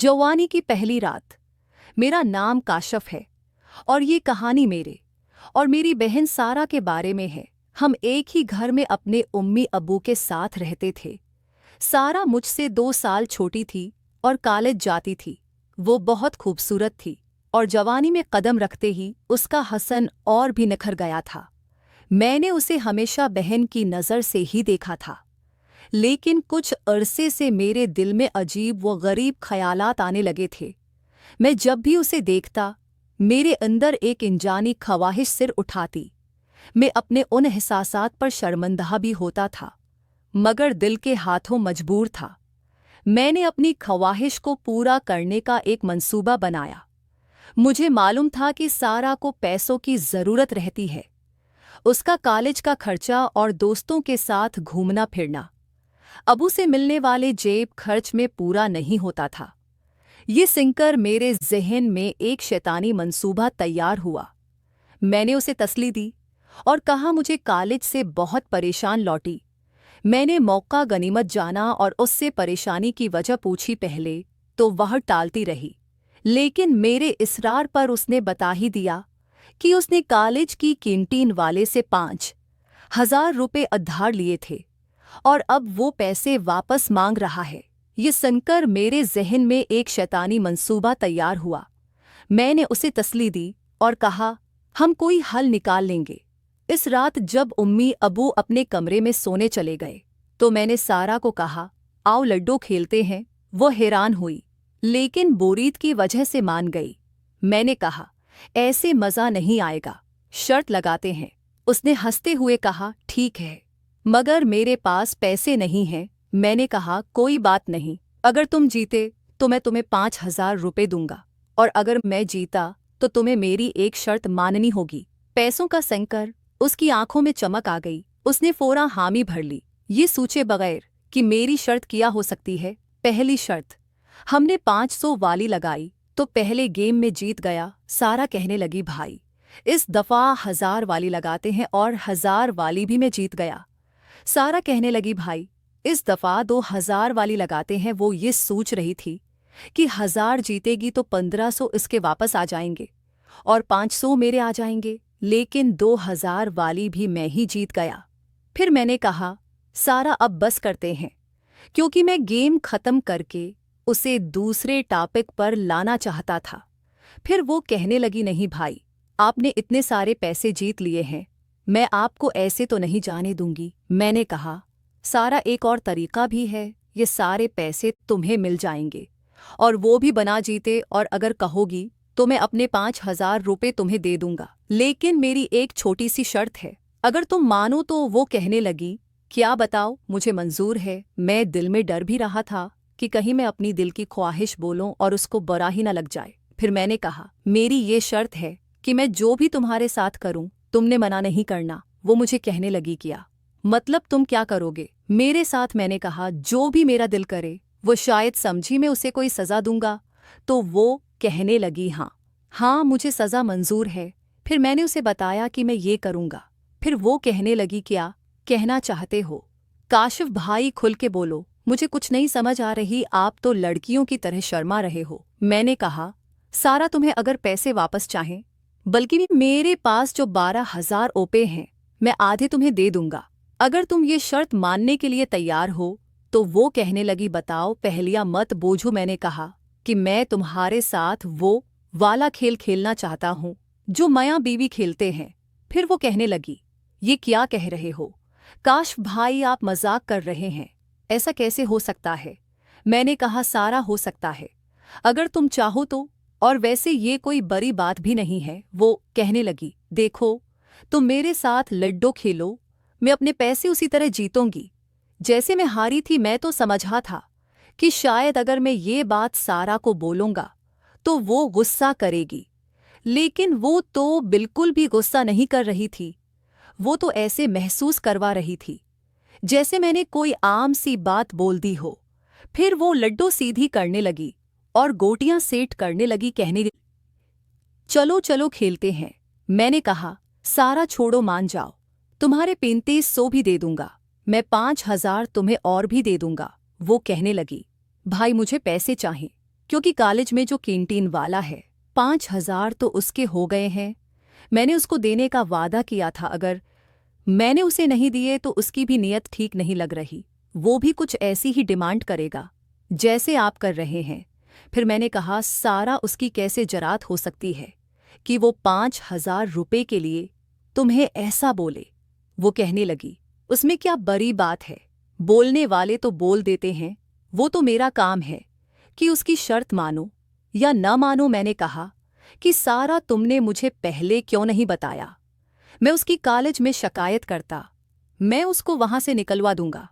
जवानी की पहली रात। मेरा नाम काशफ है और ये कहानी मेरे और मेरी बहन सारा के बारे में है। हम एक ही घर में अपने उम्मी अब्बू के साथ रहते थे। सारा मुझसे 2 साल छोटी थी और कॉलेज जाती थी। वो बहुत खूबसूरत थी और जवानी में कदम रखते ही उसका हसन और भी निखर गया था। मैंने उसे हमेशा बहन की नज़र से ही देखा था, लेकिन कुछ अरसे से मेरे दिल में अजीब व गरीब ख़यालात आने लगे थे। मैं जब भी उसे देखता, मेरे अंदर एक अनजानी ख्वाहिश सिर उठाती। मैं अपने उन एहसासात पर शर्मिंदा भी होता था, मगर दिल के हाथों मजबूर था। मैंने अपनी ख्वाहिश को पूरा करने का एक मंसूबा बनाया। मुझे मालूम था कि सारा को पैसों की ज़रूरत रहती है। उसका कॉलेज का खर्चा और दोस्तों के साथ घूमना फिरना अबू से मिलने वाले जेब खर्च में पूरा नहीं होता था। ये सुनकर मेरे ज़हन में एक शैतानी मंसूबा तैयार हुआ। मैंने उसे तसल्ली दी और कहा मुझे कॉलेज से बहुत परेशान लौटी। मैंने मौका गनीमत जाना और उससे परेशानी की वजह पूछी पहले तो वह टालती रही, लेकिन मेरे इसरार पर उसने बता ही दिया कि उसने कॉलेज की कैंटीन वाले से 5,000 रुपये उधार लिए थे और अब वो पैसे वापस मांग रहा है। ये सुनकर मेरे ज़हन में एक शैतानी मंसूबा तैयार हुआ। मैंने उसे तसल्ली दी और कहा, हम कोई हल निकाल लेंगे। इस रात जब उम्मी अबू अपने कमरे में सोने चले गए तो मैंने सारा को कहा, आओ लड्डू खेलते हैं। वो हैरान हुई, लेकिन बोरीद की वजह से मान गई। मैंने कहा, ऐसे मज़ा नहीं आएगा, शर्त लगाते हैं। उसने हंसते हुए कहा, ठीक है, मगर मेरे पास पैसे नहीं हैं। मैंने कहा, कोई बात नहीं, अगर तुम जीते तो मैं तुम्हें 5,000 रुपये दूंगा, और अगर मैं जीता तो तुम्हें मेरी एक शर्त माननी होगी। पैसों का संकर उसकी आंखों में चमक आ गई। उसने फौरन हामी भर ली, ये सोचे बगैर कि मेरी शर्त क्या हो सकती है। पहली शर्त, हमने 500 वाली लगाई तो पहले गेम में जीत गया। सारा कहने लगी, भाई इस दफ़ा 1,000 वाली लगाते हैं और 1,000 वाली भी मैं जीत गया। सारा कहने लगी, भाई इस दफ़ा 2,000 वाली लगाते हैं। वो ये सोच रही थी कि 1,000 जीतेगी तो 1,500 इसके वापस आ जाएंगे और 500 मेरे आ जाएंगे, लेकिन 2,000 वाली भी मैं ही जीत गया। फिर मैंने कहा, सारा अब बस करते हैं, क्योंकि मैं गेम ख़त्म करके उसे दूसरे टॉपिक पर लाना चाहता था। फिर वो कहने लगी, नहीं भाई, आपने इतने सारे पैसे जीत लिए हैं, मैं आपको ऐसे तो नहीं जाने दूंगी। मैंने कहा, सारा एक और तरीका भी है, ये सारे पैसे तुम्हें मिल जाएंगे और वो भी बना जीते, और अगर कहोगी तो मैं अपने 5,000 रुपये तुम्हें दे दूंगा, लेकिन मेरी एक छोटी सी शर्त है, अगर तुम मानो तो। वो कहने लगी, क्या बताओ, मुझे मंजूर है। मैं दिल में डर भी रहा था कि कहीं मैं अपनी दिल की ख्वाहिश बोलूं और उसको बुरा ही न लग जाए। फिर मैंने कहा, मेरी ये शर्त है कि मैं जो भी तुम्हारे साथ करूं तुमने मना नहीं करना। वो मुझे कहने लगी, क्या मतलब, तुम क्या करोगे मेरे साथ? मैंने कहा, जो भी मेरा दिल करे। वो शायद समझी मैं उसे कोई सज़ा दूंगा, तो वो कहने लगी, हाँ मुझे सज़ा मंजूर है। फिर मैंने उसे बताया कि मैं ये करूँगा। फिर वो कहने लगी, क्या कहना चाहते हो काशिफ भाई, खुल के बोलो, मुझे कुछ नहीं समझ आ रही, आप तो लड़कियों की तरह शर्मा रहे हो। मैंने कहा, सारा तुम्हें अगर पैसे वापस चाहें, बल्कि मेरे पास जो 12,000 रुपये हैं मैं आधे तुम्हें दे दूंगा, अगर तुम ये शर्त मानने के लिए तैयार हो। तो वो कहने लगी, बताओ, पहेलियां मत बूझो। मैंने कहा कि मैं तुम्हारे साथ वो वाला खेल खेलना चाहता हूँ जो मियाँ बीवी खेलते हैं। फिर वो कहने लगी, ये क्या कह रहे हो काश भाई, आप मजाक कर रहे हैं, ऐसा कैसे हो सकता है। मैंने कहा, सारा हो सकता है अगर तुम चाहो तो, और वैसे ये कोई बड़ी बात भी नहीं है। वो कहने लगी, देखो, तुम मेरे साथ लड्डू खेलो, मैं अपने पैसे उसी तरह जीतूंगी जैसे मैं हारी थी। मैं तो समझा था कि शायद अगर मैं ये बात सारा को बोलूँगा तो वो गुस्सा करेगी, लेकिन वो तो बिल्कुल भी गुस्सा नहीं कर रही थी। वो तो ऐसे महसूस करवा रही थी जैसे मैंने कोई आम सी बात बोल दी हो। फिर वो लड्डू सीधी करने लगी और गोटियां सेट करने लगी, कहने लगी, चलो चलो खेलते हैं। मैंने कहा, सारा छोड़ो, मान जाओ, तुम्हारे 3500 भी दे दूंगा, मैं 5,000 तुम्हें और भी दे दूंगा। वो कहने लगी, भाई मुझे पैसे चाहिए, क्योंकि कॉलेज में जो कैंटीन वाला है 5,000 तो उसके हो गए हैं। मैंने उसको देने का वादा किया था, अगर मैंने उसे नहीं दिए तो उसकी भी नीयत ठीक नहीं लग रही। वो भी कुछ ऐसी ही डिमांड करेगा जैसे आप कर रहे हैं। फिर मैंने कहा, सारा उसकी कैसे जरात हो सकती है कि वो 5,000 रुपये के लिए तुम्हें ऐसा बोले। वो कहने लगी, उसमें क्या बड़ी बात है, बोलने वाले तो बोल देते हैं, वो तो मेरा काम है कि उसकी शर्त मानो या न मानो। मैंने कहा कि सारा तुमने मुझे पहले क्यों नहीं बताया, मैं उसकी कॉलेज में शिकायत करता, मैं उसको वहां से निकलवा दूंगा।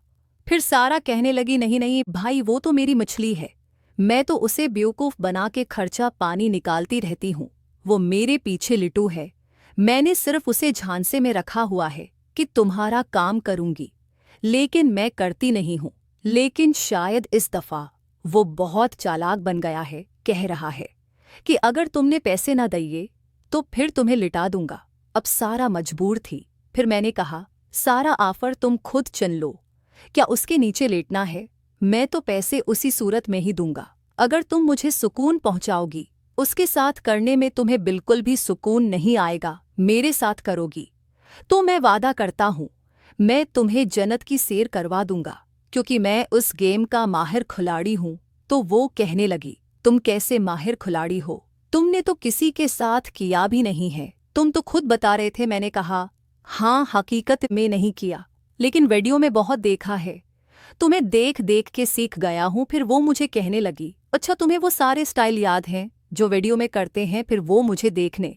फिर सारा कहने लगी, नहीं नहीं भाई, वो तो मेरी मछली है, मैं तो उसे बेवकूफ़ बना के खर्चा पानी निकालती रहती हूँ, वो मेरे पीछे लिटू है, मैंने सिर्फ उसे झांसे में रखा हुआ है कि तुम्हारा काम करूंगी, लेकिन मैं करती नहीं हूँ। लेकिन शायद इस दफ़ा वो बहुत चालाक बन गया है, कह रहा है कि अगर तुमने पैसे ना दिए तो फिर तुम्हें लिटा दूंगा। अब सारा मजबूर थी। फिर मैंने कहा, सारा ऑफर तुम खुद चुन लो, क्या उसके नीचे लेटना है? मैं तो पैसे उसी सूरत में ही दूंगा अगर तुम मुझे सुकून पहुंचाओगी। उसके साथ करने में तुम्हें बिल्कुल भी सुकून नहीं आएगा, मेरे साथ करोगी तो मैं वादा करता हूँ मैं तुम्हें जन्नत की सैर करवा दूंगा, क्योंकि मैं उस गेम का माहिर खिलाड़ी हूँ। तो वो कहने लगी, तुम कैसे माहिर खिलाड़ी हो, तुमने तो किसी के साथ किया भी नहीं है, तुम तो खुद बता रहे थे। मैंने कहा, हाँ हकीकत में नहीं किया, लेकिन वीडियो में बहुत देखा है, तुम्हें देख देख के सीख गया हूँ। फिर वो मुझे कहने लगी, अच्छा तुम्हें वो सारे स्टाइल याद हैं जो वीडियो में करते हैं? फिर वो मुझे देखने